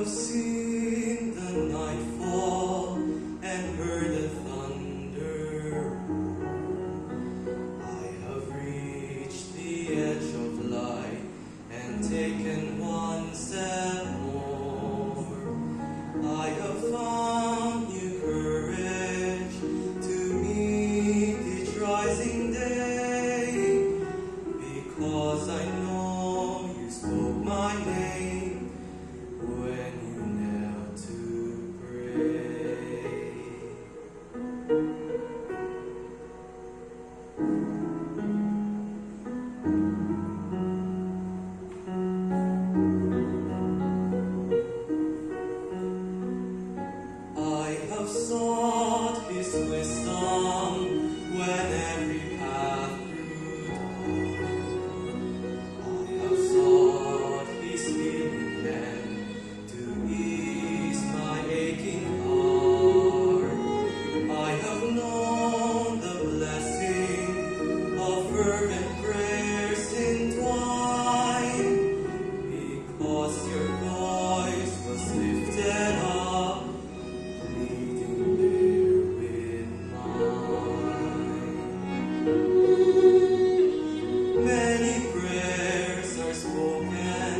have seen the night fall and heard the thunder roar. I have reached the edge of light and taken one step more. I have found new courage to meet each rising day, because I know you spoke my name when you knelt to pray. I have sought His wisdom when every path grew dark. I have sought His healing hand to ease my aching heart. I have known the blessing of fervent prayers entwined, because your voice was lifted up, pleading there with mine. Many prayers are spoken,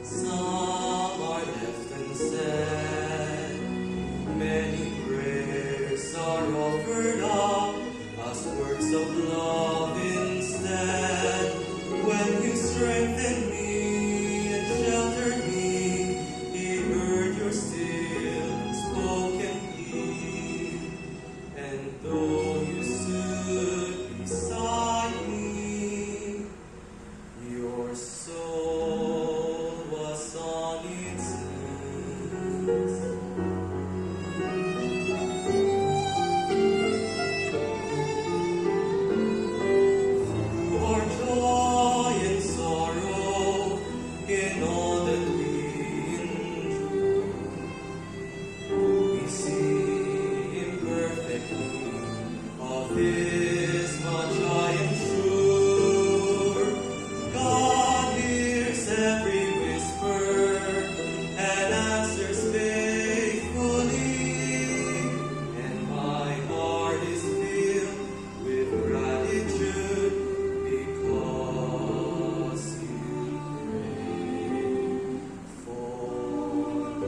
some are left unsaid. Many prayers are offered up as works of love instead. When you strengthened me and sheltered me, He heard your still spoken plea. And though you stood beside me, your soul was on its knees. Through our joy and sorrow, in all that we endure, we see imperfectly. Of this much I am sure: God hears every whisper and answers faithfully, and my heart is filled with gratitude because you pray for me.